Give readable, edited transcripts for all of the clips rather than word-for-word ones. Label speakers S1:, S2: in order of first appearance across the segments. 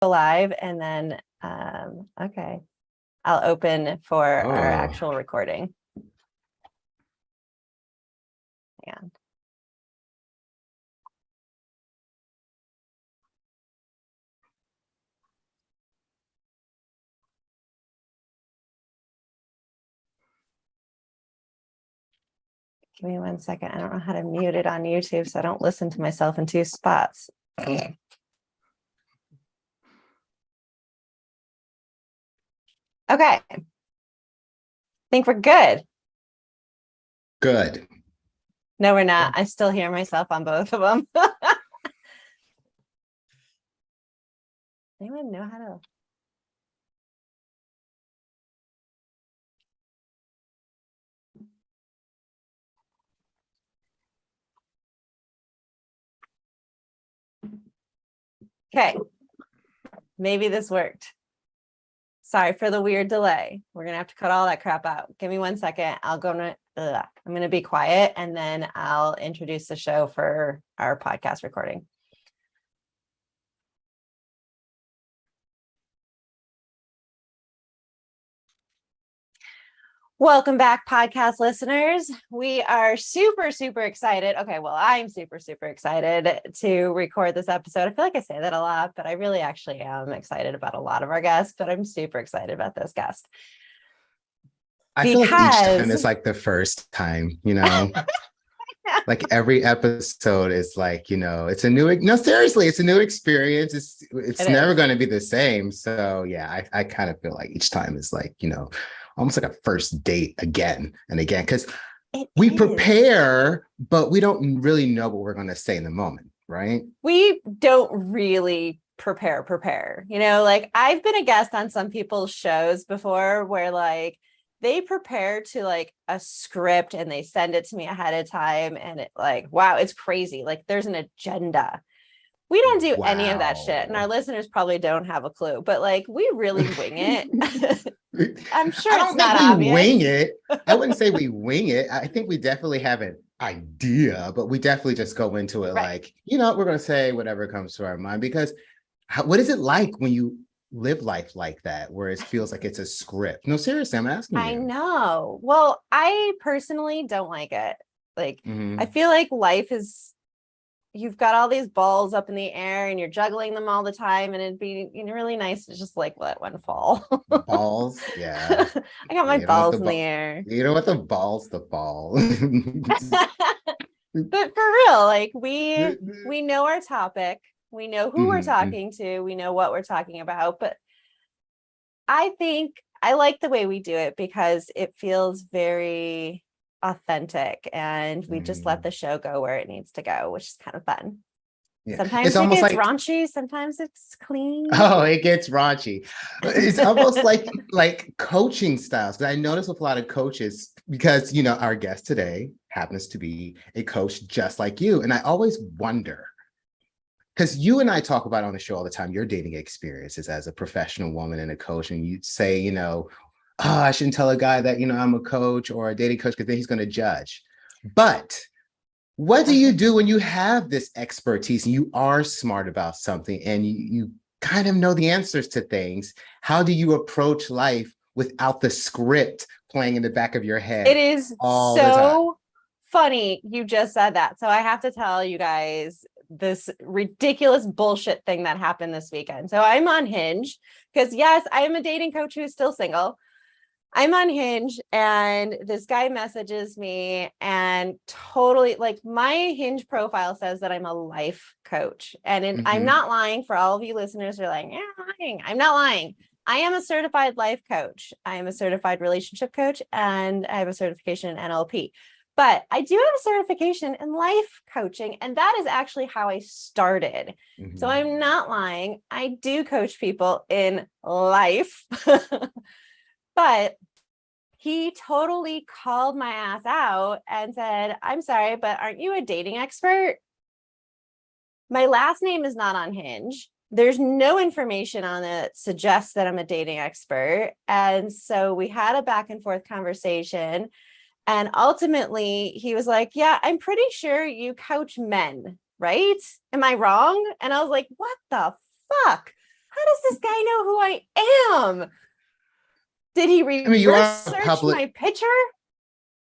S1: live, and then okay, I'll open for our actual recording. Hang on. Give me 1 second. I don't know how to mute it on YouTube, so I don't listen to myself in two spots. Okay. I think we're good.
S2: Good.
S1: No, we're not. I still hear myself on both of them. Anyone know how to? Okay, maybe this worked. Sorry for the weird delay. We're gonna have to cut all that crap out. Give me 1 second. I'm gonna be quiet, and then I'll introduce the show for our podcast recording. Welcome back, podcast listeners. We are super, super excited. Okay, well, I'm super, super excited to record this episode. I feel like I say that a lot, but I really actually am excited about a lot of our guests, but I'm super excited about this guest.
S2: I feel like each time is like the first time, you know? Like every episode is like, you know, it's a new, no, seriously, it's a new experience. It's never going to be the same. So yeah, I kind of feel like each time is like, you know, almost like a first date again and again, because we prepare, but we don't really know what we're going to say in the moment, right?
S1: We don't really prepare, you know, like I've been a guest on some people's shows before where like they prepare to like a script and they send it to me ahead of time, and it like, wow, it's crazy. Like there's an agenda. We don't do any of that shit, and our listeners probably don't have a clue, but like we really wing it. I'm sure
S2: I don't think we wing it. I wouldn't say we wing it. I think we definitely have an idea, but we definitely just go into it like, you know, we're going to say whatever comes to our mind, because what is it like when you live life like that, where it feels like it's a script? No, seriously, I'm asking you.
S1: I know. Well, I personally don't like it. Like, I feel like life is, you've got all these balls up in the air and you're juggling them all the time, and it'd be, you know, really nice to just like let one fall.
S2: Balls, yeah.
S1: I got my balls in the air.
S2: You don't want the balls to fall.
S1: But for real, like we know our topic, we know who we're talking to, we know what we're talking about, but I think I like the way we do it because it feels very authentic, and we just let the show go where it needs to go, which is kind of fun. Yeah. Sometimes it gets raunchy, sometimes it's clean.
S2: Oh, it gets raunchy. It's almost like coaching styles. I notice with a lot of coaches, because you know our guest today happens to be a coach just like you, and I always wonder, because you and I talk about on the show all the time your dating experiences as a professional woman and a coach, and you say, you know, oh, I shouldn't tell a guy that, you know, I'm a coach or a dating coach because then he's going to judge. But what do you do when you have this expertise and you are smart about something and you kind of know the answers to things? How do you approach life without the script playing in the back of your head?
S1: It is so funny you just said that. So I have to tell you guys this ridiculous bullshit thing that happened this weekend. So I'm on Hinge because, yes, I am a dating coach who is still single. I'm on Hinge, and this guy messages me, and totally, like, my Hinge profile says that I'm a life coach, and I'm not lying. For all of you listeners who are like, yeah, I'm lying. I'm not lying. I am a certified life coach. I am a certified relationship coach, and I have a certification in NLP. But I do have a certification in life coaching, and that is actually how I started. So I'm not lying. I do coach people in life. But he totally called my ass out and said, I'm sorry, but aren't you a dating expert? My last name is not on Hinge. There's no information on it that suggests that I'm a dating expert. And so we had a back and forth conversation. And ultimately, he was like, yeah, I'm pretty sure you coach men, right? Am I wrong? And I was like, what the fuck? How does this guy know who I am? Did he
S2: I mean, you
S1: reverse
S2: are
S1: search
S2: public.
S1: my picture?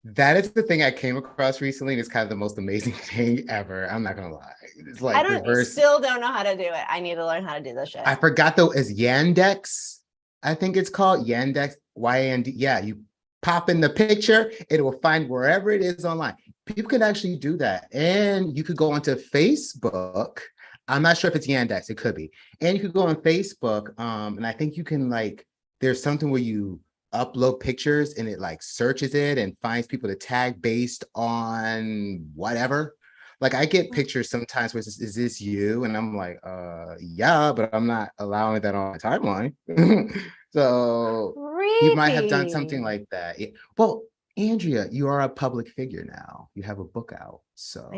S2: That is the thing I came across recently, and it's kind of the most amazing thing ever. I'm not gonna lie. It's like reverse.
S1: Still don't know how to do it. I need to learn how to do this shit.
S2: I forgot though, is Yandex, I think it's called Yandex, Y-A-N-D. Yeah, you pop in the picture, it will find wherever it is online. People can actually do that. And you could go onto Facebook. I'm not sure if it's Yandex, it could be. And you could go on Facebook. And I think you can like, there's something where you upload pictures and it like searches it and finds people to tag based on whatever. Like I get pictures sometimes where it says, is this you? And I'm like, yeah, but I'm not allowing that on my timeline. So you might have done something like that. Well, Andrea, you are a public figure now. You have a book out. So,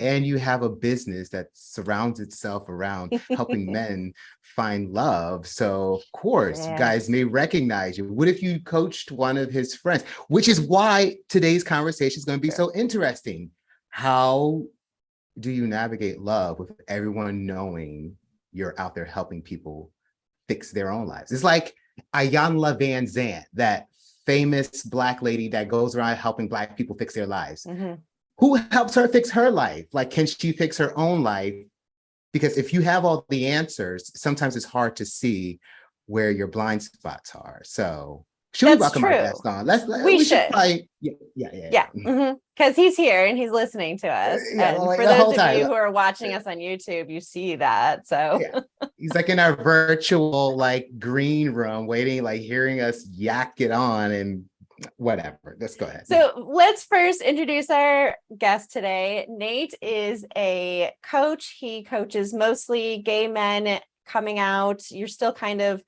S2: and you have a business that surrounds itself around helping men find love. So, of course, you guys may recognize you. What if you coached one of his friends? Which is why today's conversation is going to be so interesting. How do you navigate love with everyone knowing you're out there helping people fix their own lives? It's like Ayanla Van Zandt, that famous Black lady that goes around helping Black people fix their lives. Who helps her fix her life? Like, can she fix her own life? Because if you have all the answers, sometimes it's hard to see where your blind spots are. So should we welcome our guest on? We should probably,
S1: because he's here and he's listening to us. And for those of you who are watching us on YouTube, you see that. So
S2: he's like in our virtual like green room, waiting, like hearing us yak it on and whatever. Let's go ahead.
S1: So let's first introduce our guest today. Nate is a coach. He coaches mostly gay men coming out. You're still kind of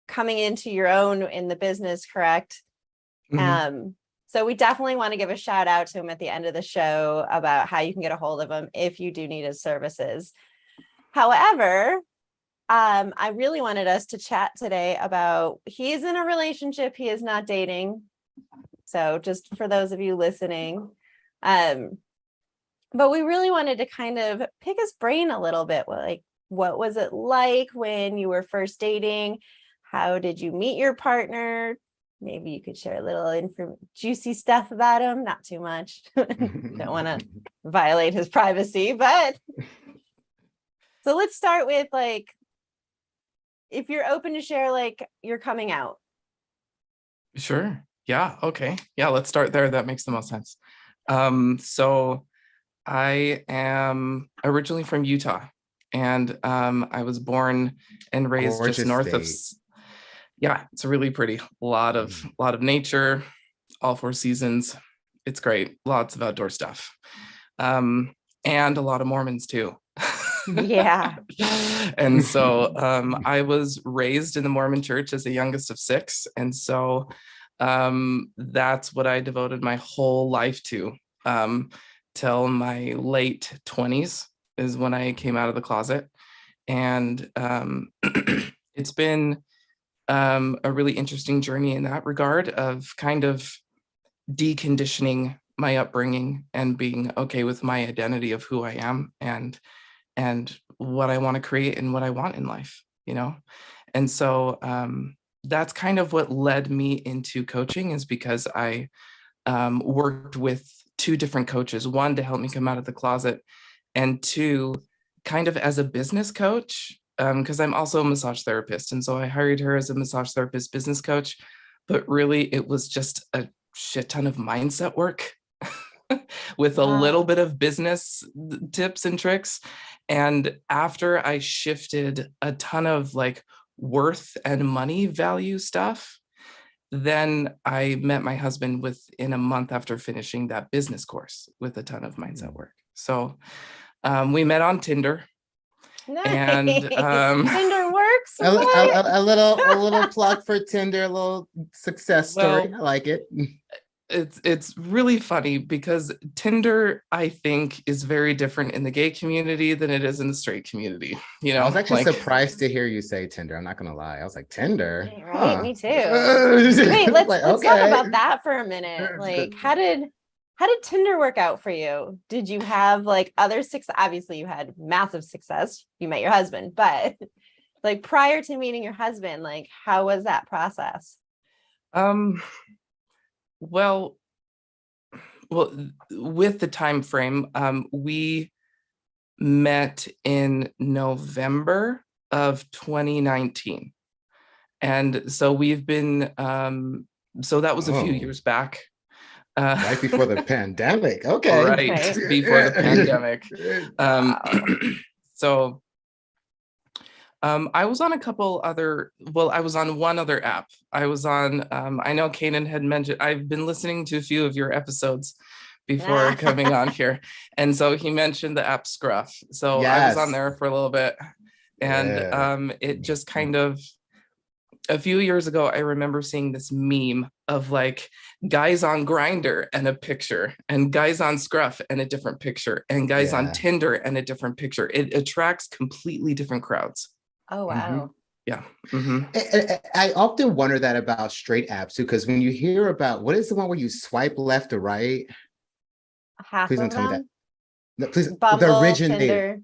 S1: coming into your own in the business, correct? So we definitely want to give a shout out to him at the end of the show about how you can get a hold of him if you do need his services. However, I really wanted us to chat today about, he's in a relationship, he is not dating. So just for those of you listening, but we really wanted to kind of pick his brain a little bit. Like, what was it like when you were first dating? How did you meet your partner? Maybe you could share a little juicy stuff about him, not too much. Don't want to violate his privacy, but so let's start with like, if you're open to share like your coming out.
S3: Sure. Yeah. Okay. Yeah. Let's start there. That makes the most sense. So I am originally from Utah, and I was born and raised just north of. Yeah, it's really pretty. A lot of nature, all 4 seasons. It's great. Lots of outdoor stuff, and a lot of Mormons too.
S1: Yeah.
S3: And so I was raised in the Mormon church as the youngest of 6, and so that's what I devoted my whole life to till my late 20s is when I came out of the closet. And it's been a really interesting journey in that regard of kind of deconditioning my upbringing and being okay with my identity of who I am and what I want to create and what I want in life, you know? And so that's kind of what led me into coaching, is because I worked with 2 different coaches, 1 to help me come out of the closet, and 2 kind of as a business coach, because I'm also a massage therapist. And so I hired her as a massage therapist business coach, but really it was just a shit ton of mindset work with a little bit of business tips and tricks. And after I shifted a ton of like worth and money value stuff, then I met my husband within a month after finishing that business course with a ton of mindset work. So we met on Tinder.
S1: Nice.
S3: And
S1: Tinder works.
S2: A little plug for Tinder, a little success story. I like it.
S3: It's really funny because Tinder, I think, is very different in the gay community than it is in the straight community. You know,
S2: I was actually surprised to hear you say Tinder. I'm not gonna lie. I was like, Tinder,
S1: right? Me too. Wait, let's talk about that for a minute. Like, how did Tinder work out for you? Did you have like other success? Obviously, you had massive success. You met your husband, but Like prior to meeting your husband, like how was that process?
S3: Um, well, with the time frame, we met in November of 2019. And so we've been, so that was a few years back.
S2: Right before the pandemic. Okay.
S3: Right before the pandemic. So I was on a couple other, I was on one other app. I was on, I know Kanan had mentioned, I've been listening to a few of your episodes before coming on here. And so he mentioned the app Scruff. So I was on there for a little bit. And it just kind of, a few years ago, I remember seeing this meme of like guys on Grindr and a picture, and guys on Scruff and a different picture, and guys on Tinder and a different picture. It attracts completely different crowds.
S1: Oh, wow.
S3: Yeah.
S2: I often wonder that about straight apps too, because when you hear about, what is the one where you swipe left or right?
S1: Half
S2: Please
S1: of
S2: don't tell me that.
S1: them?
S2: No, please,
S1: Bumble,
S2: the originator.
S1: Tinder.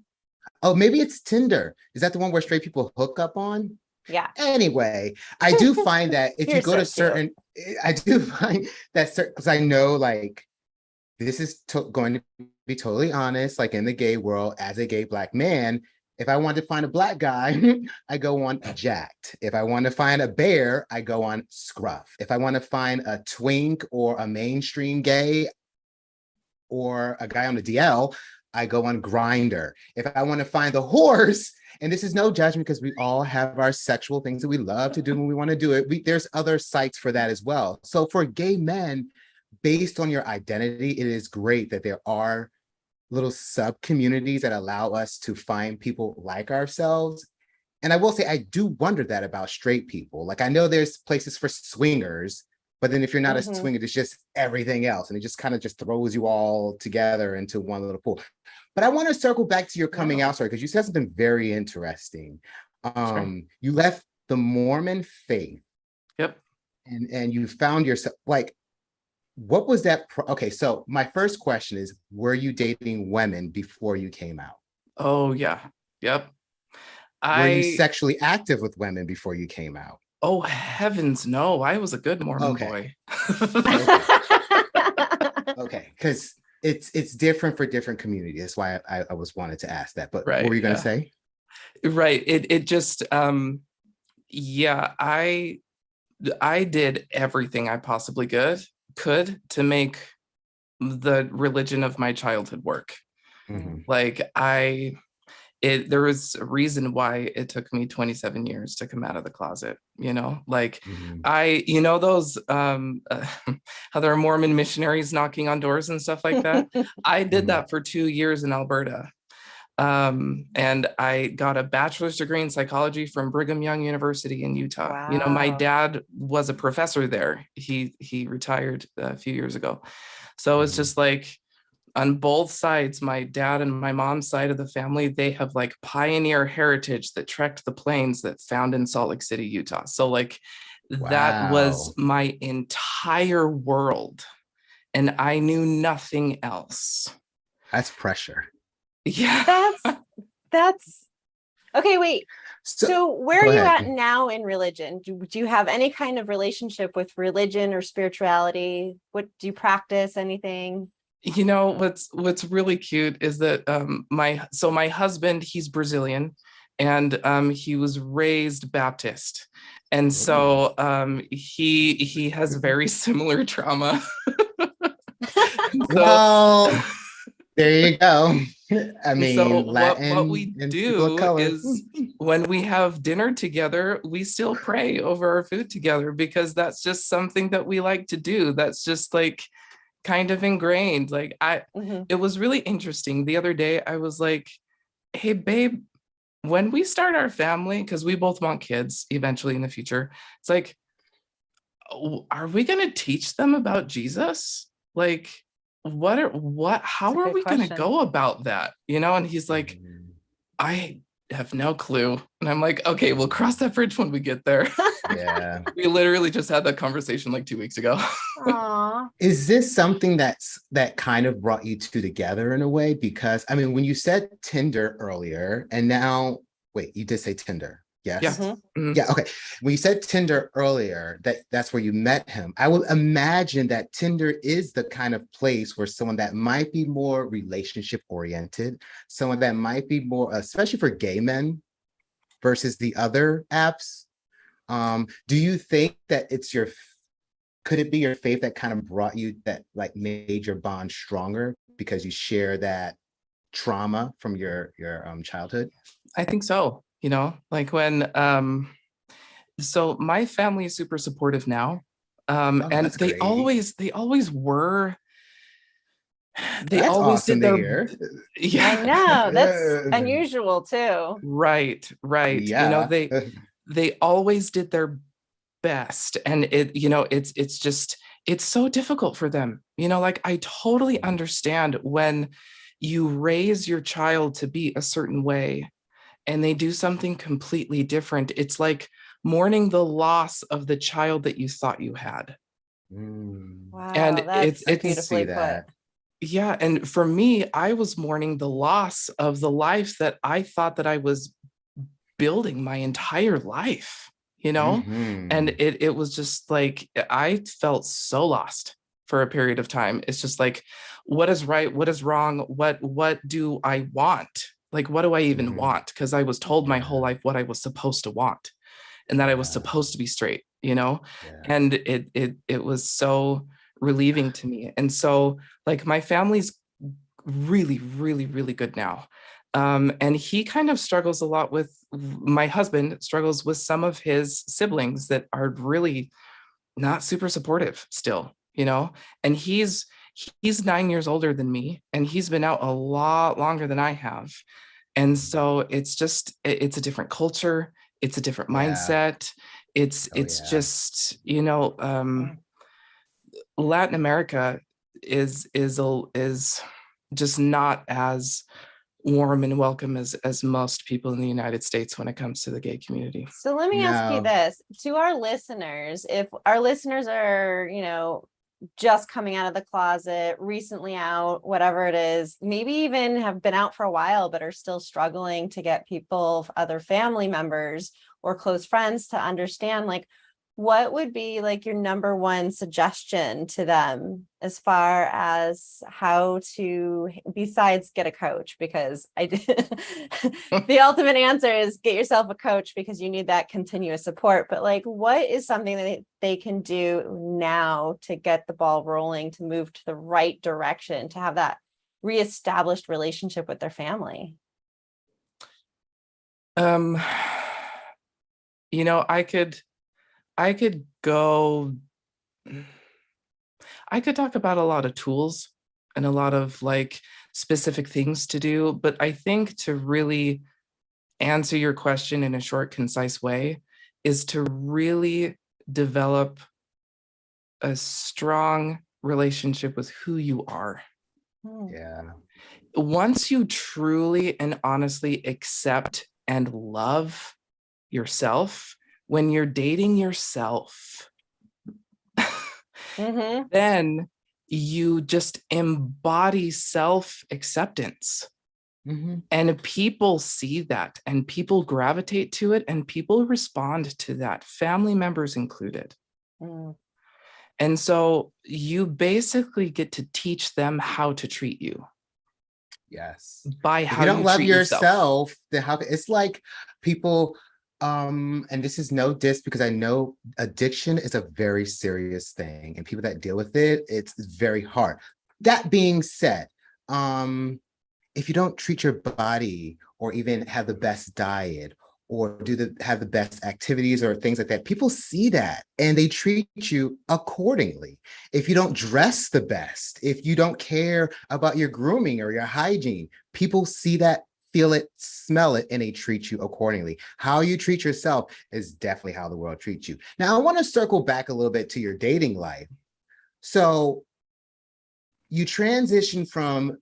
S2: Oh, maybe it's Tinder. Is that the one where straight people hook up on?
S1: Yeah.
S2: Anyway, I do find that if you go to certain, I do find that certain, because I know like, this is going to be totally honest, like in the gay world, as a gay Black man, if I want to find a Black guy, I go on Jacked. If I want to find a bear, I go on Scruff. If I want to find a twink or a mainstream gay or a guy on the DL, I go on Grindr. If I want to find the horse, and this is no judgment because we all have our sexual things that we love to do when we want to do it. There's other sites for that as well. So for gay men, based on your identity, it is great that there are little sub communities that allow us to find people like ourselves. And I will say, I do wonder that about straight people. Like I know there's places for swingers, but then if you're not a swinger, it's just everything else. And it just kind of just throws you all together into one little pool. But I want to circle back to your coming out story, because you said something very interesting. You left the Mormon faith.
S3: Yep.
S2: And you found yourself, like, what was that? Okay, so my first question is, were you dating women before you came out?
S3: Oh, yeah. Yep.
S2: Were you sexually active with women before you came out?
S3: Oh, heavens, no. I was a good Mormon boy.
S2: Okay, because it's different for different communities. That's why I was wanted to ask that. But what were you going to say?
S3: Right. It just, yeah, I did everything I possibly could to make the religion of my childhood work. Like there was a reason why it took me 27 years to come out of the closet, you know, like those, how there are Mormon missionaries knocking on doors and stuff like that. I did that for 2 years in Alberta. And I got a bachelor's degree in psychology from Brigham Young University in Utah.
S1: Wow.
S3: You know, my dad was a professor there. He retired a few years ago. So it's just like, on both sides, my dad and my mom's side of the family, they have like pioneer heritage that trekked the plains that found in Salt Lake City, Utah. So like that was my entire world, and I knew nothing else.
S2: That's pressure.
S3: Yeah.
S1: That's okay. Wait. So where are you at now in religion? Do you have any kind of relationship with religion or spirituality? What do you practice? Anything?
S3: You know, what's really cute is that my husband, he's Brazilian, and he was raised Baptist. And so he has very similar trauma.
S2: Well, there you go. I mean,
S3: so
S2: Latin
S3: what we do is when we have dinner together, we still pray over our food together, because that's just something that we like to do. That's just like kind of ingrained. Like it was really interesting. The other day I was like, hey babe, when we start our family, because we both want kids eventually in the future, it's like, are we going to teach them about Jesus? Like how are we going to go about that? You know? And he's like, I have no clue. And I'm like, okay, we'll cross that bridge when we get there.
S2: Yeah.
S3: We literally just had that conversation like 2 weeks ago.
S1: Aww.
S2: Is this something that kind of brought you two together in a way? Because I mean, when you said Tinder earlier, and now, wait, you did say Tinder. Yes.
S1: Mhm.
S3: Mhm.
S2: Yeah. Okay. When you said Tinder earlier, that's where you met him. I would imagine that Tinder is the kind of place where someone that might be more relationship oriented, someone that might be more, especially for gay men versus the other apps. Do you think that could it be your faith that kind of brought you that like made your bond stronger because you share that trauma from your childhood?
S3: I think so. Like when so my family is super supportive now.
S2: Oh,
S3: And
S2: that's great.
S3: they
S2: That's
S3: always
S2: awesome
S3: did
S2: to
S3: their
S2: hear.
S1: I
S3: yeah.
S1: know that's unusual too.
S3: Right, right.
S2: Yeah.
S3: They always did their best. And it's just it's so difficult for them. Like I totally understand when you raise your child to be a certain way and they do something completely different. It's like mourning the loss of the child that you thought you had.
S1: Wow,
S3: And
S2: I
S1: that's
S2: can see
S1: beautifully put.
S2: that.
S3: yeah, and for me, I was mourning the loss of the life that I thought that I was building my entire life, and
S2: Hmm.
S3: it was just like I felt so lost for a period of time. It's just like, what is right, what is wrong, what do I want, like what do I even
S2: Hmm.
S3: want, because I was told my whole
S2: Yeah.
S3: life what I was supposed to want and that I was
S2: Yeah.
S3: supposed to be straight,
S2: Yeah.
S3: and it was so relieving to me. And so like my family's really, really, really good now. And he kind of struggles a lot with my husband struggles with some of his siblings that are really not super supportive still, and he's 9 years older than me and he's been out a lot longer than I have. And so it's just it's a different culture, it's a different
S2: Yeah.
S3: mindset. it's
S2: Oh
S3: it's
S2: yeah.
S3: just Latin America is just not as warm and welcome as most people in the United States when it comes to the gay community.
S1: So let me ask you
S2: No.
S1: this to our listeners, if our listeners are, just coming out of the closet, recently out, whatever it is, maybe even have been out for a while, but are still struggling to get people, other family members or close friends to understand, like, what would be like your number one suggestion to them as far as how to, besides get a coach? Because I did the ultimate answer is get yourself a coach because you need that continuous support. But like, what is something that they can do now to get the ball rolling, to move to the right direction, to have that reestablished relationship with their family?
S3: um I could go I could talk about a lot of tools and a lot of like specific things to do, but I think to really answer your question in a short, concise way is to really develop a strong relationship with who you are.
S1: Hmm.
S2: Yeah.
S3: Once you truly and honestly accept and love yourself, when you're dating yourself,
S1: Mm-hmm.
S3: then you just embody self acceptance.
S2: Hmm.
S3: And people see that and people gravitate to it and people respond to that, family members included.
S1: Mm.
S3: And so you basically get to teach them how to treat you
S2: Yes.
S3: by
S2: If
S3: how
S2: you don't
S3: you
S2: love
S3: treat yourself.
S2: yourself, then it's like people, and this is no diss because I know addiction is a very serious thing, and people that deal with it, it's very hard. That being said, um, if you don't treat your body or even have the best diet or have the best activities or things like that, people see that and they treat you accordingly. If you don't dress the best, if you don't care about your grooming or your hygiene, people see that, feel it, smell it, and they treat you accordingly. How you treat yourself is definitely how the world treats you. Now, I want to circle back a little bit to your dating life. So you transition from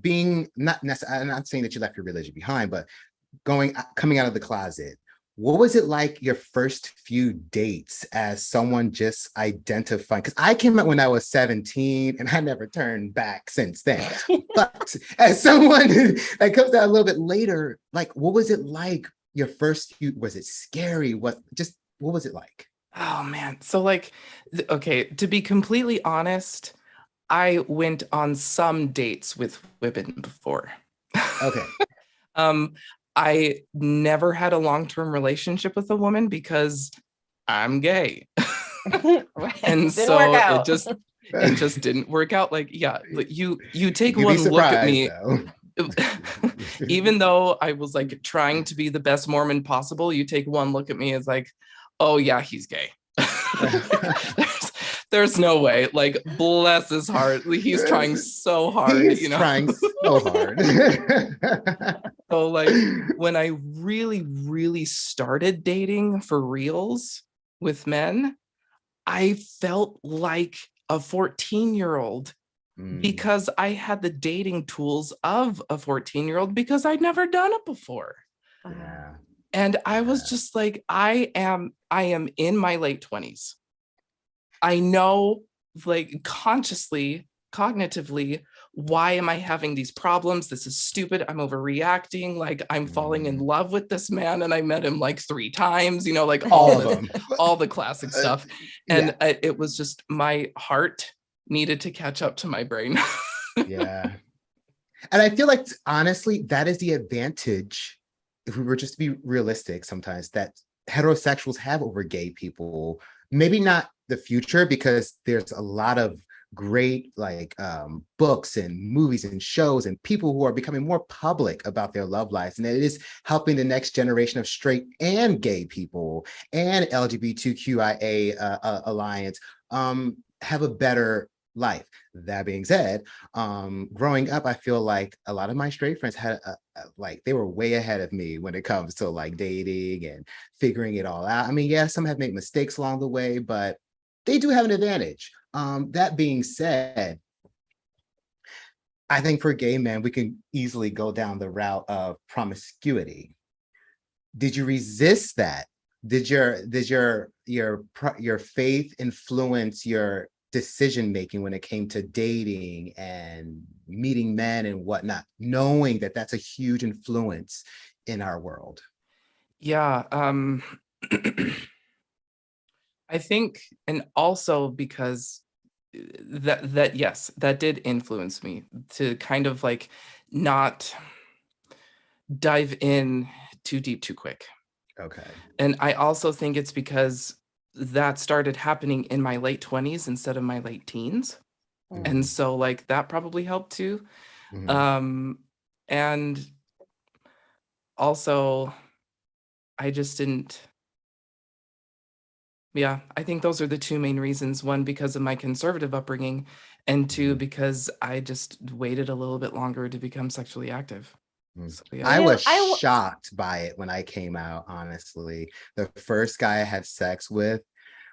S2: being not necessarily, I'm not saying that you left your religion behind, but coming out of the closet. what was it like your first few dates as someone just identifying? Because I came out when I was 17 and I never turned back since then. But as someone that comes out a little bit later, like, what was it like your first few? Was it scary? What was it like?
S3: Oh man. So like, okay, to be completely honest, I went on some dates with women before.
S2: Okay.
S3: Um, I never had a long-term relationship with a woman because I'm gay.
S1: Right.
S3: And
S1: Didn't work
S3: so
S1: out.
S3: it just didn't work out. Like, yeah, like you take
S2: You'd be
S3: one look at
S2: surprised
S3: me.
S2: though.
S3: Even though I was like trying to be the best Mormon possible, you take one look at me as like, oh yeah, he's gay. there's no way. Like, bless his heart. He's trying so hard,
S2: He's trying so hard.
S3: So like when I really, really started dating for reals with men, I felt like a 14-year-old because I had the dating tools of a 14-year-old because I'd never done it before.
S2: Yeah.
S3: And I was just like, I am in my late 20s. I know, like, consciously, cognitively, why am I having these problems? This is stupid. I'm overreacting. Like, I'm falling in love with this man, and I met him like 3 times, you know, like all the classic stuff. And it was just my heart needed to catch up to my brain.
S2: Yeah. And I feel like, honestly, that is the advantage, if we were just to be realistic sometimes, that heterosexuals have over gay people. Maybe not the future, because there's a lot of great books and movies and shows and people who are becoming more public about their love lives, and it is helping the next generation of straight and gay people and LGBTQIA alliance have a better life. That being said, growing up, I feel like a lot of my straight friends had like, they were way ahead of me when it comes to like dating and figuring it all out. I mean, yeah, some have made mistakes along the way, but they do have an advantage. That being said, I think for gay men, we can easily go down the route of promiscuity. Did you resist that? Did your faith influence your decision making when it came to dating and meeting men and whatnot, knowing that that's a huge influence in our world?
S3: Yeah. I think, and also because that yes, that did influence me to kind of like not dive in too deep too quick.
S2: Okay.
S3: And I also think it's because that started happening in my late 20s instead of my late teens. And so like that probably helped too. And also I just didn't. Yeah, I think those are the 2 main reasons. 1, because of my conservative upbringing, and 2, because I just waited a little bit longer to become sexually active. So, yeah.
S2: I was shocked by it when I came out, honestly. The first guy I had sex with,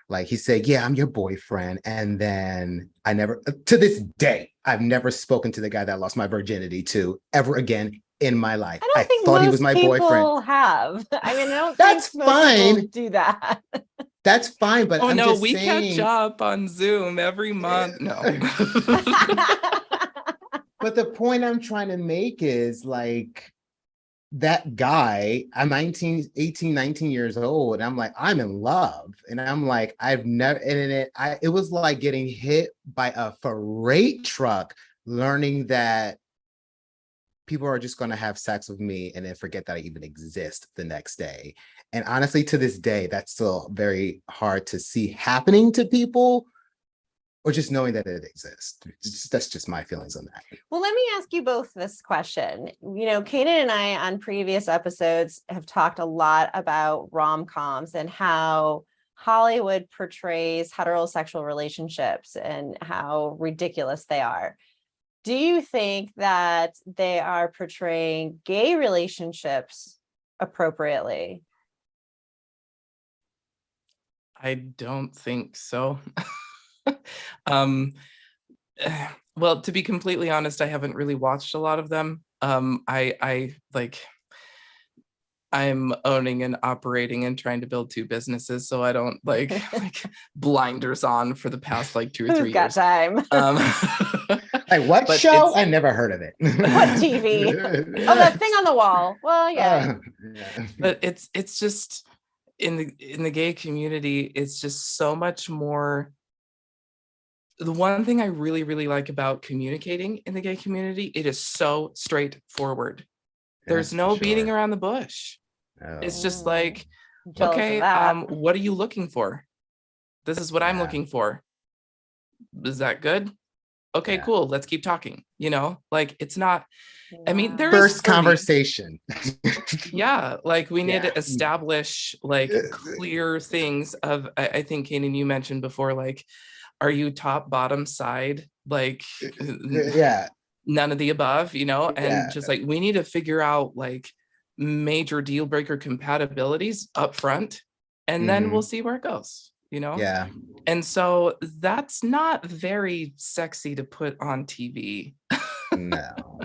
S2: like, he said, yeah, I'm your boyfriend. And then I never, to this day, I've never spoken to the guy that I lost my virginity to ever again in my life.
S1: I don't think
S2: thought
S1: most
S2: he was my
S1: people
S2: boyfriend.
S1: have. I mean, I don't
S2: That's
S1: think most
S2: fine.
S1: people do that.
S2: That's fine, but
S3: Oh
S2: I'm
S3: no,
S2: just
S3: we
S2: saying,
S3: catch up on Zoom every month. No.
S2: But the point I'm trying to make is, like, that guy, I'm 18, 19 years old, and I'm like, I'm in love. And I'm like, I've never, and it was like getting hit by a freight truck, learning that people are just going to have sex with me and then forget that I even exist the next day. And honestly, to this day, that's still very hard to see happening to people, or just knowing that it exists. That's just my feelings on that.
S1: Well, let me ask you both this question. You know, Kanan and I on previous episodes have talked a lot about rom-coms and how Hollywood portrays heterosexual relationships and how ridiculous they are. Do you think that they are portraying gay relationships appropriately?
S3: I don't think so. Well, to be completely honest, I haven't really watched a lot of them. I like, I'm owning and operating and trying to build 2 businesses, so I don't like blinders on for the past like 2 or 3
S1: Who's got
S3: years.
S1: time?
S2: Like what
S3: But
S2: show? I never heard of it.
S1: What TV? Oh, that thing on the wall. Well, yeah.
S2: Yeah.
S3: But it's just in the gay community, it's just so much more. The one thing I really, really like about communicating in the gay community, it is so straightforward. There's
S2: That's
S3: no
S2: for
S3: beating
S2: sure.
S3: around the bush. It's just like,
S1: I'm jealous of
S3: okay,
S1: that.
S3: what are you looking for? This is what I'm
S2: Yeah.
S3: looking for. Is that good? Okay,
S2: Yeah.
S3: cool. Let's keep talking. You know, like it's not, I mean, there is
S2: First
S3: flirting.
S2: conversation.
S3: Yeah, like we need
S2: Yeah.
S3: to establish like clear things of, I think, Kanan, you mentioned before, like, are you top, bottom, side? Like,
S2: Yeah.
S3: none of the above, you know? And
S2: Yeah.
S3: just like, we need to figure out like major deal breaker compatibilities up front, and then we'll see where it goes, you know?
S2: Yeah.
S3: And so that's not very sexy to put on TV.
S2: No.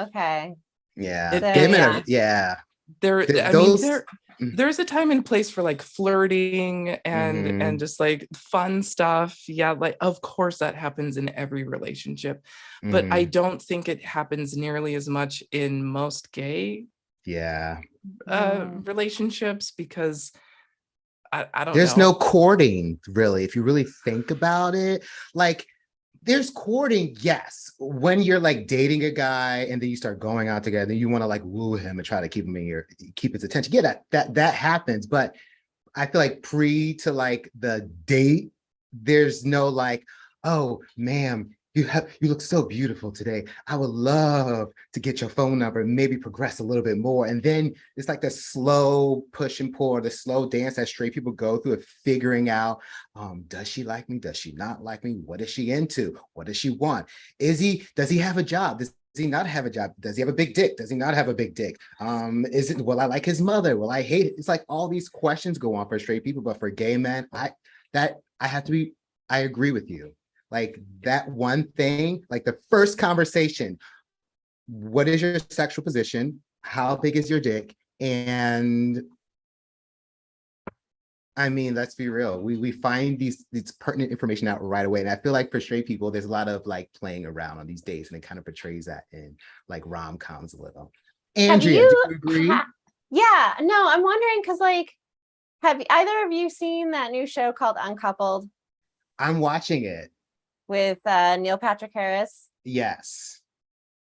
S1: Okay.
S2: Yeah.
S1: So,
S2: Gay men
S1: yeah.
S2: are, yeah.
S3: There, I
S2: Those
S3: mean, there's a time and place for like flirting and just like fun stuff. Yeah, like of course that happens in every relationship, but I don't think it happens nearly as much in most gay relationships, because I don't
S2: there's
S3: know.
S2: no courting, really, if you really think about it. Like, there's courting, yes, when you're like dating a guy and then you start going out together, you want to like woo him and try to keep his attention. Yeah, that happens. But I feel like pre to like the date, there's no like, oh, ma'am, you look so beautiful today. I would love to get your phone number and maybe progress a little bit more. And then it's like the slow push and pull, the slow dance that straight people go through of figuring out, does she like me? Does she not like me? What is she into? What does she want? Does he have a job? Does he not have a job? Does he have a big dick? Does he not have a big dick? Will I like his mother? Will I hate it? It's like all these questions go on for straight people, but for gay men, I agree with you. Like that one thing, like the first conversation, what is your sexual position? How big is your dick? And I mean, let's be real. We find these pertinent information out right away. And I feel like for straight people, there's a lot of like playing around on these dates, and it kind of portrays that in like rom-coms a little. Andrea, do you agree?
S1: Yeah, no, I'm wondering because like, have either of you seen that new show called Uncoupled?
S2: I'm watching it.
S1: With Neil Patrick Harris?
S2: Yes.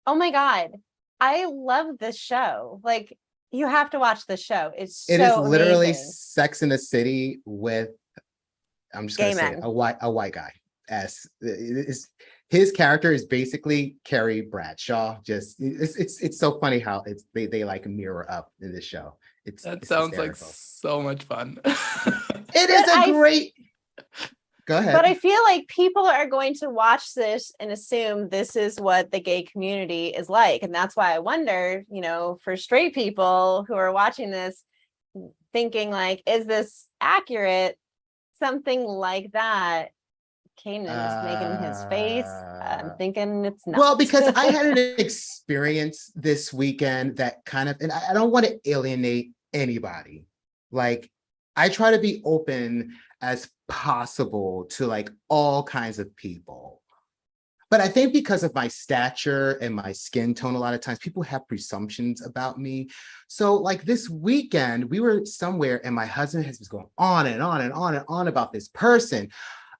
S1: Oh my God. I love this show. Like, you have to watch this show. It
S2: is literally
S1: amazing.
S2: Sex in the City with, I'm just gonna say it, a white guy. His character is basically Carrie Bradshaw. Just it's so funny how they like mirror up in this show. It sounds
S3: like so much fun.
S2: It is a great. Go ahead.
S1: But I feel like people are going to watch this and assume this is what the gay community is like. And that's why I wonder, you know, for straight people who are watching this, thinking like, is this accurate? Something like that. Kanan is making his face. I'm thinking it's not.
S2: Well, because I had an experience this weekend that kind of, and I don't want to alienate anybody. Like, I try to be open as possible to like all kinds of people. But I think because of my stature and my skin tone, a lot of times people have presumptions about me. So like this weekend, we were somewhere and my husband has been going on and on and on and on about this person,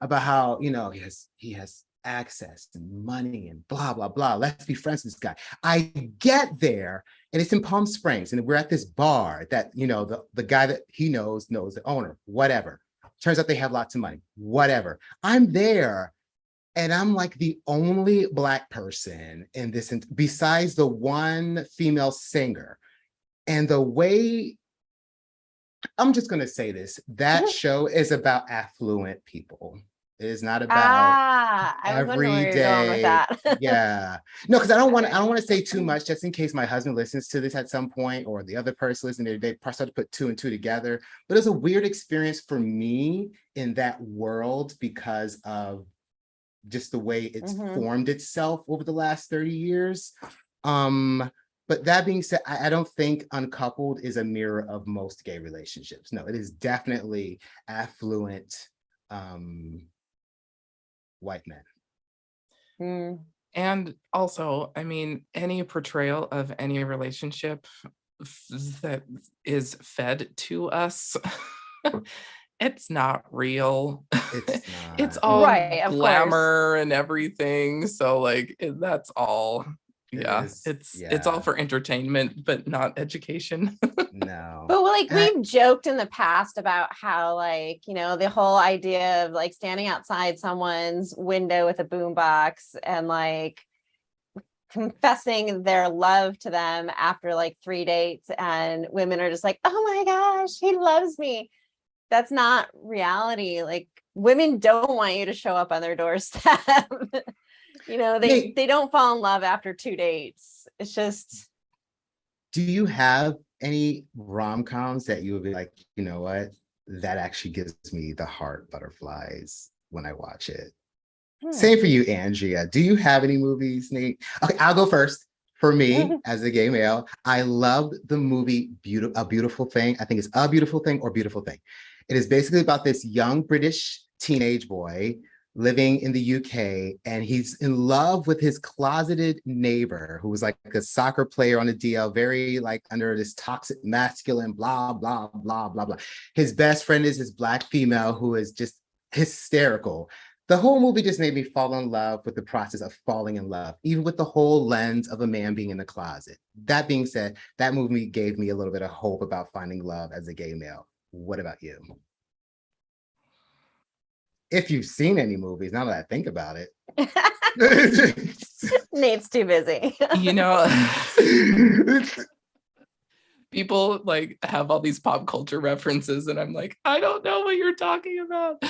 S2: about how, you know, he has access and money and blah, blah, blah. Let's be friends with this guy. I get there and it's in Palm Springs and we're at this bar that, you know, the guy that he knows the owner, whatever. Turns out they have lots of money, whatever. I'm there and I'm like the only Black person in this, besides the one female singer. And the way, I'm just going to say this, that show is about affluent people. It is not about everyday. Yeah, no, because I don't want to say too much, just in case my husband listens to this at some point, or the other person listening. They start to put two and two together. But it's a weird experience for me in that world because of just the way it's formed itself over the last 30 years. But that being said, I don't think Uncoupled is a mirror of most gay relationships. No, it is definitely affluent white men.
S1: Mm.
S3: And also, I mean, any portrayal of any relationship that is fed to us, it's not real.
S2: It's
S3: It's
S2: not.
S3: all
S1: Right, of course.
S3: glamour and everything. So like that's all.
S2: It
S3: Yeah,
S2: is,
S3: it's all for entertainment, but not education.
S2: No.
S1: But like
S2: And I-
S1: we've joked in the past about how like, you know, the whole idea of like standing outside someone's window with a boombox and like confessing their love to them after like 3 dates, and women are just like, oh my gosh, he loves me. That's not reality. Like women don't want you to show up on their doorstep. You know,
S2: Nate,
S1: they don't fall in love after 2 dates. It's just,
S2: do you have any rom-coms that you would be like, you know what? That actually gives me the heart butterflies when I watch it. Same for you, Andrea. Do you have any movies, Nate? Okay, I'll go first. For me, as a gay male, I loved the movie A Beautiful Thing. I think it's A Beautiful Thing or Beautiful Thing. It is basically about this young British teenage boy living in the UK, and he's in love with his closeted neighbor who was like a soccer player on the DL, very like under this toxic masculine, blah, blah, blah, blah, blah. His best friend is this Black female who is just hysterical. The whole movie just made me fall in love with the process of falling in love, even with the whole lens of a man being in the closet. That being said, that movie gave me a little bit of hope about finding love as a gay male. What about you? If you've seen any movies, now that I think about it.
S1: Nate's too busy.
S3: You know, people like have all these pop culture references, and I'm like, I don't know what you're talking about.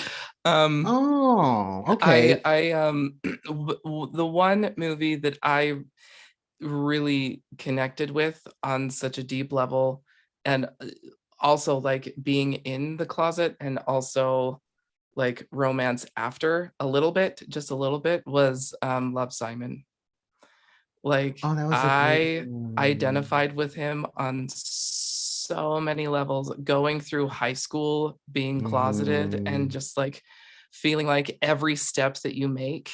S2: Oh, okay.
S3: The one movie that I really connected with on such a deep level, and also like being in the closet and also like romance after a little bit, just a little bit, was Love, Simon. Like
S2: Oh, that was a great
S3: I
S2: one.
S3: identified with him on so many levels, going through high school, being closeted, and just like feeling like every step that you make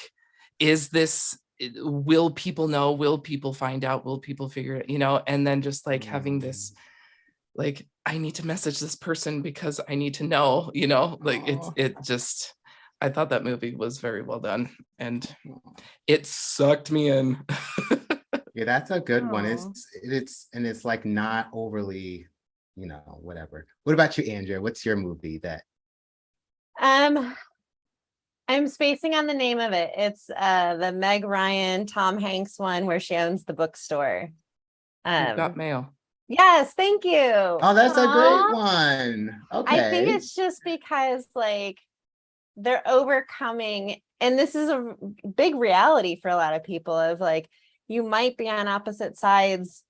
S3: is this, will people know, will people find out, will people figure it, you know, and then just like having this like, I need to message this person because I need to know, you know, like it just, I thought that movie was very well done and it sucked me in.
S2: Yeah, that's a good one.
S1: Aw.
S2: It's like not overly, you know, whatever. What about you, Andrea? What's your movie that?
S1: I'm spacing on the name of it. It's the Meg Ryan, Tom Hanks one where she owns the bookstore.
S3: You've got mail.
S1: Yes, thank you.
S2: Oh, that's a great
S1: Aw.
S2: one.
S1: I think
S2: Okay.
S1: it's just because like they're overcoming, and this is a big reality for a lot of people of like, you might be on opposite sides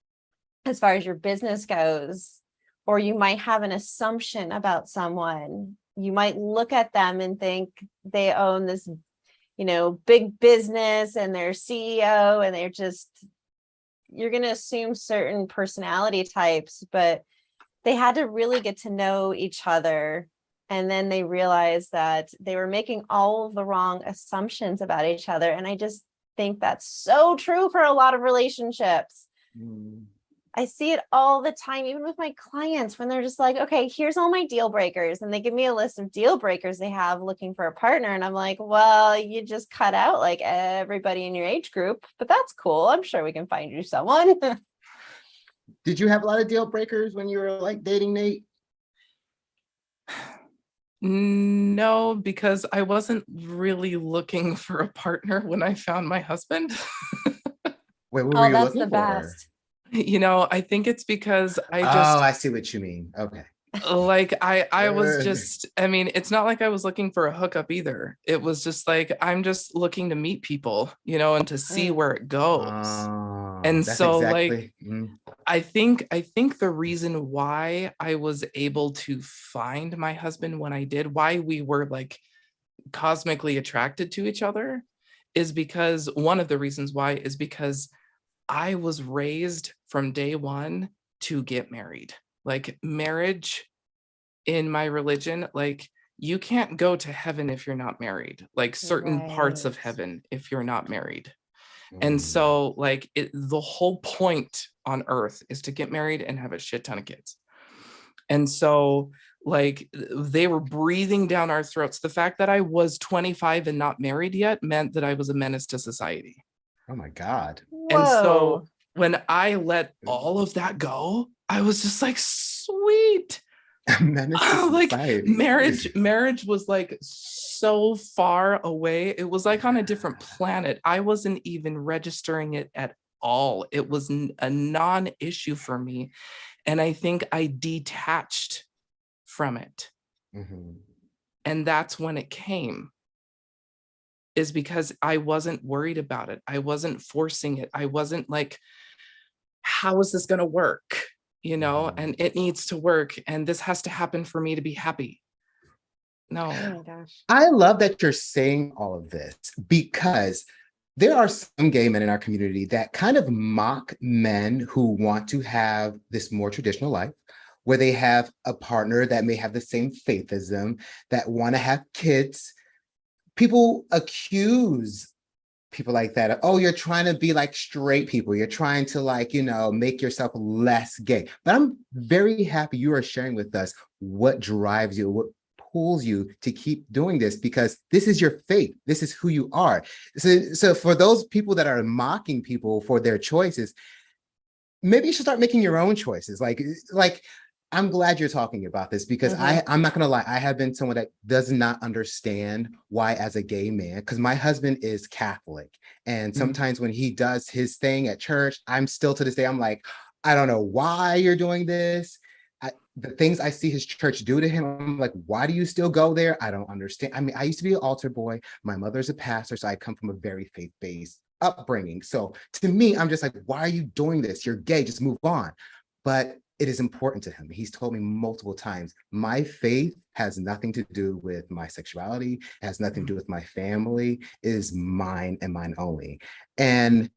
S1: as far as your business goes, or you might have an assumption about someone. You might look at them and think they own this, you know, big business and they're CEO and they're just, you're going to assume certain personality types, but they had to really get to know each other. And then they realized that they were making all of the wrong assumptions about each other. And I just think that's so true for a lot of relationships. I see it all the time, even with my clients, when they're just like, okay, here's all my deal breakers. And they give me a list of deal breakers they have looking for a partner. And I'm like, well, you just cut out like everybody in your age group, but that's cool. I'm sure we can find you someone.
S2: Did you have a lot of deal breakers when you were like dating Nate?
S3: No, because I wasn't really looking for a partner when I found my husband.
S2: Wait, what were
S1: Oh,
S2: you
S1: that's
S2: looking
S1: the
S2: for?
S1: best.
S3: You know, I think it's because I
S2: Oh,
S3: just
S2: I see what you mean. Okay.
S3: like I was just, I mean, it's not like I was looking for a hookup either. It was just like I'm just looking to meet people, you know, and to see where it goes. And
S2: That's
S3: so
S2: exactly.
S3: like I think the reason why I was able to find my husband when I did, why we were like cosmically attracted to each other, is because one of the reasons why is because I was raised from day one to get married. Like marriage in my religion, like you can't go to heaven if you're not married, like certain parts of
S1: Right.
S3: heaven if you're not married. And
S2: Mm.
S3: so like the whole point on earth is to get married and have a shit ton of kids. And so like they were breathing down our throats. The fact that I was 25 and not married yet meant that I was a menace to society.
S2: Oh my God.
S3: And so
S1: Whoa.
S3: when I let all of that go, I was just like, sweet.
S2: Menace to
S3: Like
S2: society.
S3: marriage was like so far away. It was like on a different planet. I wasn't even registering it at all. It was a non-issue for me. And I think I detached from it.
S2: Mhm.
S3: And that's when it came, is because I wasn't worried about it. I wasn't forcing it. I wasn't like, how is this going to work? You know,
S2: Mhm.
S3: and it needs to work. And this has to happen for me to be happy. No.
S1: Oh my gosh.
S2: I love that you're saying all of this because there are some gay men in our community that kind of mock men who want to have this more traditional life, where they have a partner that may have the same faith as them, that want to have kids. People accuse people like that. Oh, you're trying to be like straight people. You're trying to like, make yourself less gay. But I'm very happy you are sharing with us what drives you, what pulls you to keep doing this, because this is your faith. This is who you are. So for those people that are mocking people for their choices, maybe you should start making your own choices. Like I'm glad you're talking about this because I'm not gonna lie, I have been someone that does not understand why, as a gay man, because my husband is Catholic, and sometimes when he does his thing at church, I'm still to this day, I'm like, I don't know why you're doing this. The things I see his church do to him, I'm like, why do you still go there? I don't understand. I mean, I used to be an altar boy. My mother's a pastor, so I come from a very faith-based upbringing. So to me, I'm just like, why are you doing this? You're gay, just move on. But it is important to him. He's told me multiple times, my faith has nothing to do with my sexuality, has nothing to do with my family, it is mine and mine only. And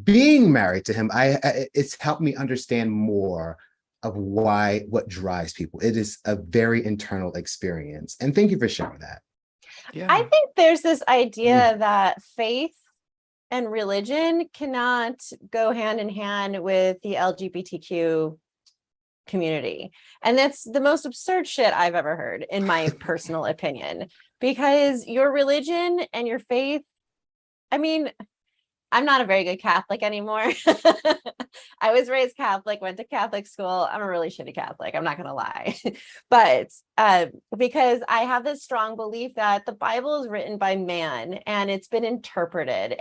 S2: being married to him, it's helped me understand more of what drives people. It is a very internal experience. And thank you for sharing that.
S3: Yeah.
S1: I think there's this idea that faith and religion cannot go hand in hand with the LGBTQ community. And that's the most absurd shit I've ever heard, in my personal opinion, because your religion and your faith, I mean, I'm not a very good Catholic anymore. I was raised Catholic, went to Catholic school. I'm a really shitty Catholic, I'm not going to lie. But because I have this strong belief that the Bible is written by man and it's been interpreted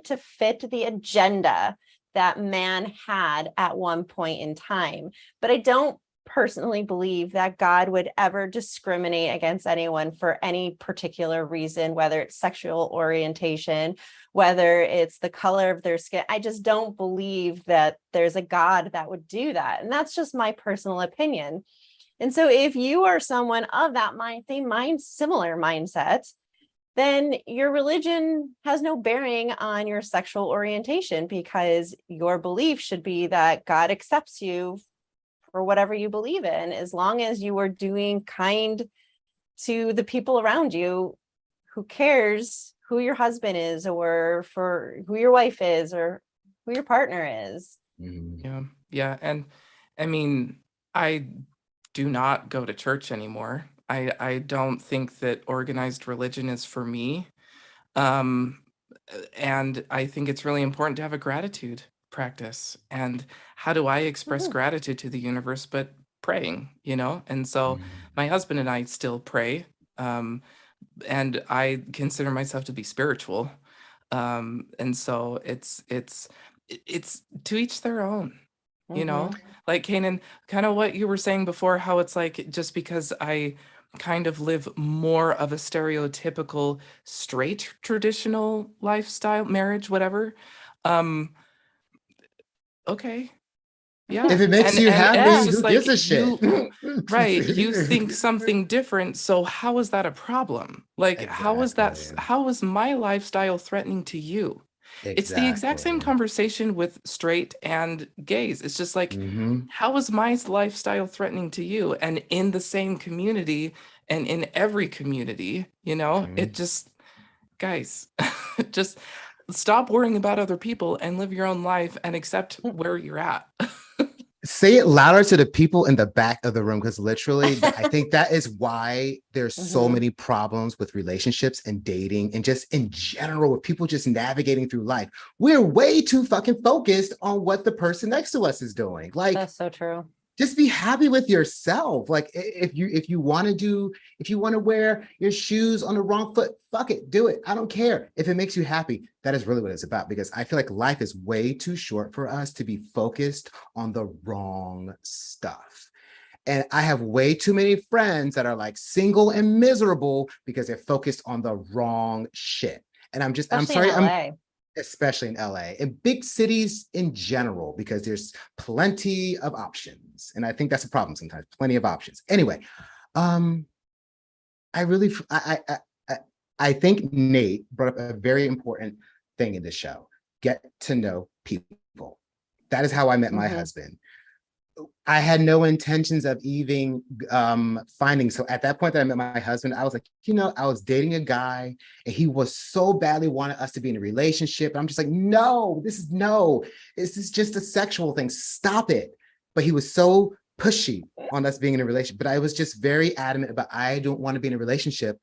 S1: to fit the agenda that man had at one point in time. But I don't personally believe that God would ever discriminate against anyone for any particular reason, whether it's sexual orientation, whether it's the color of their skin. I just don't believe that there's a God that would do that. And that's just my personal opinion. And so if you are someone of that similar mindset, then your religion has no bearing on your sexual orientation, because your belief should be that God accepts you for whatever you believe in, as long as you are doing kind to the people around you. Who cares who your husband is, or for who your wife is, or who your partner is?
S3: Yeah. And I mean, I do not go to church anymore. I don't think that organized religion is for me. And I think it's really important to have a gratitude practice. And how do I express gratitude to the universe but praying, And so my husband and I still pray. And I consider myself to be spiritual. And so it's to each their own, like Kanan, kind of what you were saying before, how it's like, just because I kind of live more of a stereotypical straight traditional lifestyle, marriage, whatever. Okay. Yeah.
S2: If it makes
S3: And
S2: you
S3: and it's
S2: happy,
S3: just
S2: who gives
S3: like
S2: a shit?
S3: right, you think something different, so how is that a problem? Like,
S2: Exactly.
S3: how is my lifestyle threatening to you? It's the exact same
S2: Exactly.
S3: conversation with straight and gays. It's just like,
S2: Hmm.
S3: how is my lifestyle threatening to you? And in the same community and in every community, it just, guys, just stop worrying about other people and live your own life and accept where you're at.
S2: Say it louder to the people in the back of the room, because literally, I think that is why there's so
S1: Mhm.
S2: many problems with relationships and dating and just in general with people just navigating through life. We're way too fucking focused on what the person next to us is doing. Like,
S1: That's so true.
S2: just be happy with yourself. Like if you want to wear your shoes on the wrong foot, fuck it, do it. I don't care. If it makes you happy, that is really what it's about, because I feel like life is way too short for us to be focused on the wrong stuff. And I have way too many friends that are like single and miserable because they're focused on the wrong shit. And I'm
S1: Especially in
S2: sorry,
S1: LA.
S2: especially in LA and big cities in general, because there's plenty of options. And I think that's a problem sometimes, plenty of options. Anyway, um, I really, I think Nate brought up a very important thing in this show: get to know people. That is how I met my
S1: Mhm.
S2: husband. I had no intentions of even finding. So at that point that I met my husband, I was like, I was dating a guy and he was so badly wanted us to be in a relationship. And I'm just like, no, this is just a sexual thing. Stop it. But he was so pushy on us being in a relationship. But I was just very adamant about, I don't want to be in a relationship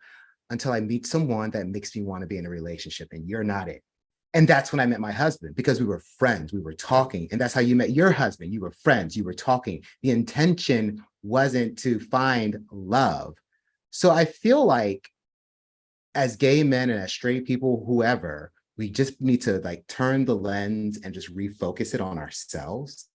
S2: until I meet someone that makes me want to be in a relationship. And you're not it. And that's when I met my husband, because we were friends, we were talking. And that's how you met your husband. You were friends, you were talking. The intention wasn't to find love. So I feel like as gay men and as straight people, whoever, we just need to like turn the lens and just refocus it on ourselves.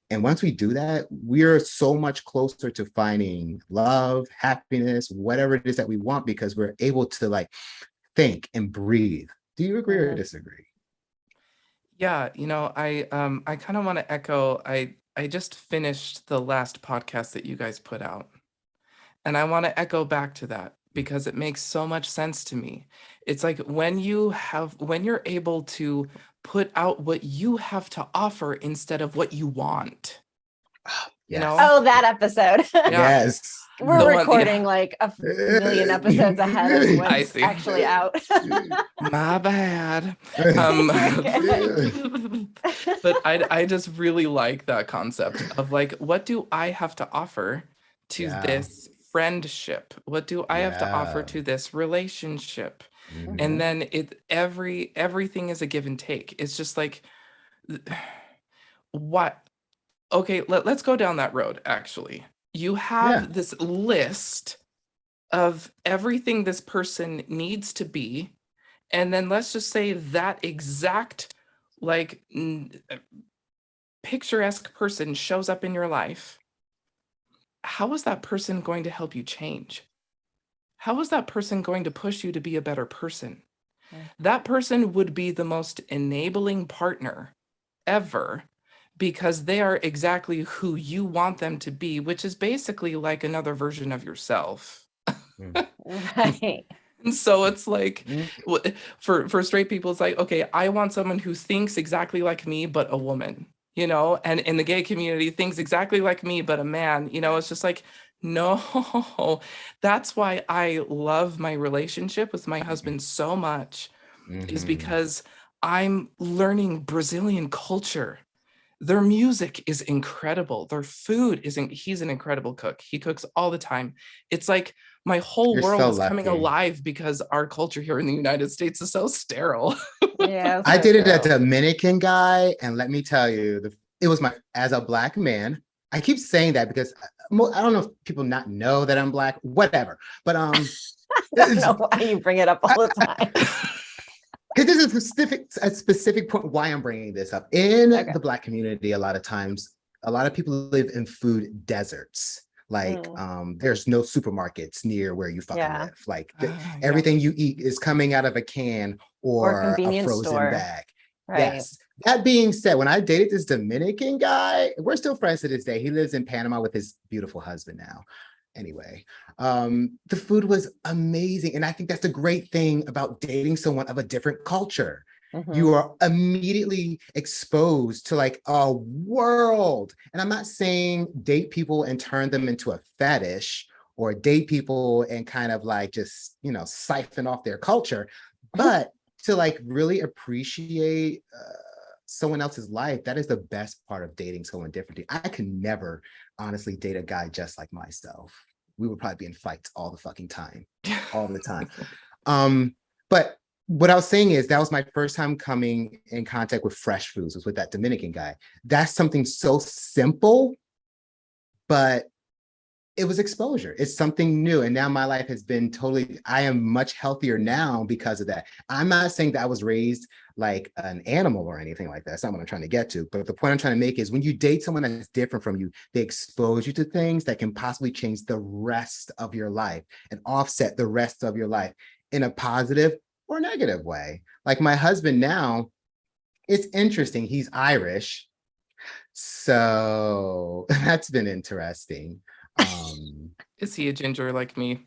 S2: And once we do that, we're so much closer to finding love, happiness, whatever it is that we want, because we're able to like think and breathe. Do you agree or
S1: Mhm.
S2: disagree?
S3: Yeah, I kind of want to echo. I just finished the last podcast that you guys put out. And I want to echo back to that because it makes so much sense to me. It's like when you're able to put out what you have to offer instead of what you want, you know?
S2: Yes.
S1: Oh, that episode.
S3: Yeah.
S2: Yes.
S3: The
S1: We're
S3: one,
S1: recording
S3: yeah,
S1: like a million episodes ahead of when
S3: I
S1: it's
S3: see.
S1: actually out.
S3: My bad.
S1: You're good.
S3: But I just really like that concept of like, what do I have to offer to
S2: Yeah.
S3: this friendship? What do I have to offer
S2: Yeah.
S3: to this relationship? And
S2: Mhm.
S1: Mhm.
S3: then everything is a give and take. It's just like what okay, let's go down that road actually. You
S2: Yeah.
S3: have this list of everything this person needs to be, and then let's just say that exact like picturesque person shows up in your life. How is that person going to help you change? How is that person going to push you to be a better person?
S1: Mm.
S3: That person would be the most enabling partner ever because they are exactly who you want them to be, which is basically like another version of yourself.
S2: Mm.
S1: Right.
S3: And so it's like
S2: Mm.
S3: for straight people, it's like, okay, I want someone who thinks exactly like me, but a woman, and in the gay community thinks exactly like me, but a man, it's just like, no, that's why I love my relationship with my husband so much, is
S2: Mhm.
S3: because I'm learning Brazilian culture. Their music is incredible. Their food isn't, he's an incredible cook. He cooks all the time. It's like my whole
S2: You're
S3: world
S2: so
S3: is coming
S2: lucky.
S3: alive because our culture here in the United States is so sterile.
S1: Yeah,
S2: I
S1: so
S2: dated a
S1: true.
S2: Dominican guy, and let me tell you, it was my as a black man. I keep saying that because I don't know if people not know that I'm black, whatever. But
S1: I don't know why you bring it up all the time.
S2: because this is a specific point why I'm bringing this up. In
S1: Okay.
S2: the Black community, a lot of times, a lot of people live in food deserts. Like, there's no supermarkets near where you fucking
S1: Yeah.
S2: live. Like,
S3: Yeah.
S2: everything you eat is coming out of a can
S1: Or a
S2: or a
S1: convenience
S2: frozen
S1: store.
S2: bag.
S1: Right.
S2: Yes. That being said, when I dated this Dominican guy, we're still friends to this day. He lives in Panama with his beautiful husband now. Anyway, the food was amazing. And I think that's the great thing about dating someone of a different culture. You are immediately exposed to like a world. And I'm not saying date people and turn them into a fetish, or date people and kind of like just, siphon off their culture, but to like really appreciate someone else's life. That is the best part of dating someone differently. I can never honestly date a guy just like myself. We would probably be in fights all the fucking time, all the time. But what I was saying is that was my first time coming in contact with fresh foods, was with that Dominican guy. That's something so simple, but it was exposure. It's something new. And now my life has been I am much healthier now because of that. I'm not saying that I was raised like an animal or anything like that. That's not what I'm trying to get to. But the point I'm trying to make is when you date someone that's different from you, they expose you to things that can possibly change the rest of your life and offset the rest of your life in a positive or negative way. Like my husband now, it's interesting. He's Irish. So that's been interesting.
S3: Is he a ginger like me?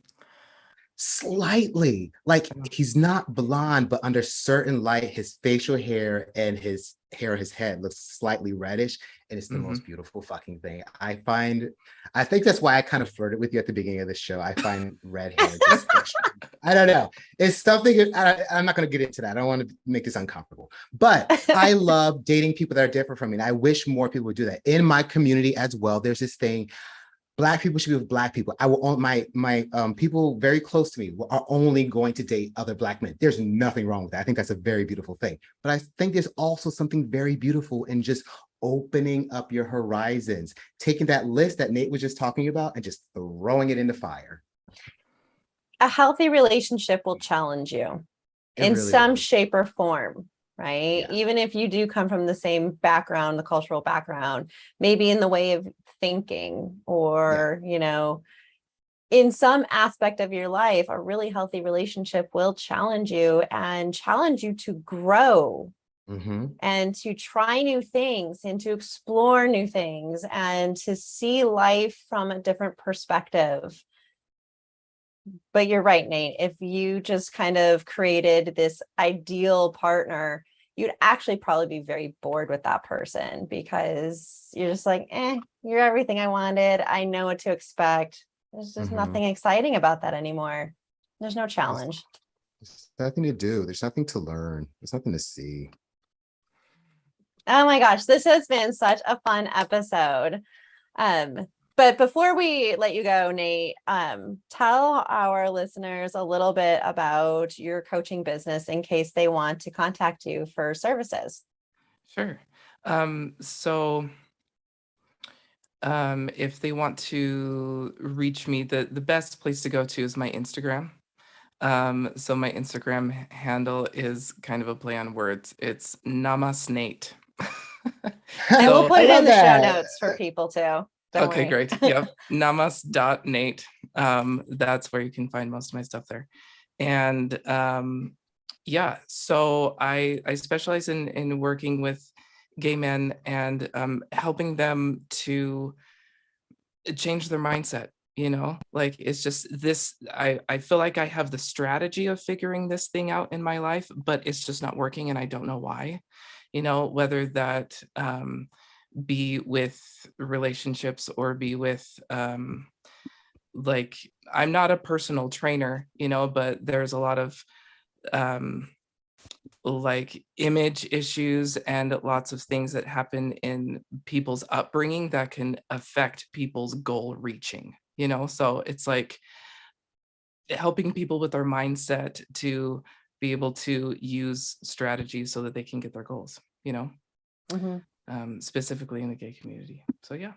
S2: Slightly. Like he's not blonde, but under certain light, his facial hair and his hair on his head looks slightly reddish, and it's the most beautiful fucking thing. I think that's why I kind of flirted with you at the beginning of the show. I find red hair just I don't know. It's something. I'm not going to get into that. I don't want to make this uncomfortable, but I love dating people that are different from me, and I wish more people would do that. In my community as well, there's this thing. Black people should be with Black people. I will my people very close to me are only going to date other Black men. There's nothing wrong with that. I think that's a very beautiful thing. But I think there's also something very beautiful in just opening up your horizons, taking that list that Nate was just talking about and just throwing it in the fire.
S1: A healthy relationship will challenge you in really some shape or form, right? Yeah. Even if you do come from the same background, the cultural background, maybe in the way of thinking or, in some aspect of your life, a really healthy relationship will challenge you to grow and to try new things and to explore new things and to see life from a different perspective. But you're right, Nate. If you just kind of created this ideal partner, you'd actually probably be very bored with that person because you're just like, you're everything I wanted. I know what to expect. There's just nothing exciting about that anymore. There's no challenge.
S2: There's nothing to do. There's nothing to learn. There's nothing to see.
S1: Oh my gosh, this has been such a fun episode. But before we let you go, Nate, tell our listeners a little bit about your coaching business in case they want to contact you for services.
S3: Sure. So if they want to reach me, the best place to go to is my Instagram. So my Instagram handle is kind of a play on words. It's namasnate.
S1: And we'll put it in the show notes for people too.
S3: Okay, great. Yep. namas.nate. That's where you can find most of my stuff there. And so I specialize in working with gay men and helping them to change their mindset. Like it's just this, I feel like I have the strategy of figuring this thing out in my life, but it's just not working and I don't know why. Whether that be with relationships or be with like I'm not a personal trainer, but there's a lot of like image issues and lots of things that happen in people's upbringing that can affect people's goal reaching, so it's like helping people with their mindset to be able to use strategies so that they can get their goals, specifically in the gay community. So yeah.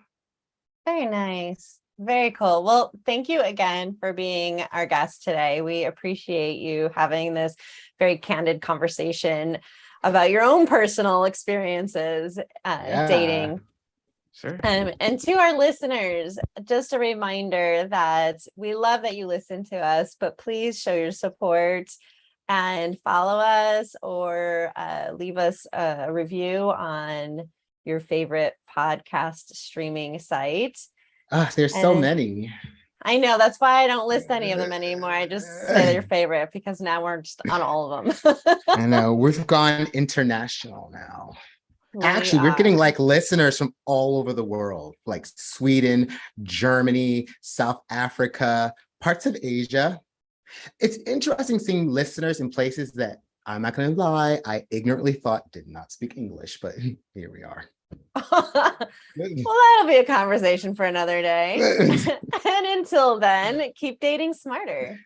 S1: Very nice. Very cool. Well, thank you again for being our guest today. We appreciate you having this very candid conversation about your own personal experiences dating.
S3: Sure.
S1: And to our listeners, just a reminder that we love that you listen to us, but please show your support and follow us or leave us a review on your favorite podcast streaming site.
S2: There's so many.
S1: I know. That's why I don't list any of them anymore. I just say your favorite because now we're just on all of them.
S2: I know we've gone international now. Actually, we're getting
S1: are.
S2: like listeners from all over the world, like Sweden, Germany, South Africa, parts of Asia. It's interesting seeing listeners in places that I'm not going to lie, I ignorantly thought did not speak English, but here we are.
S1: Well, that'll be a conversation for another day. And until then, keep dating smarter.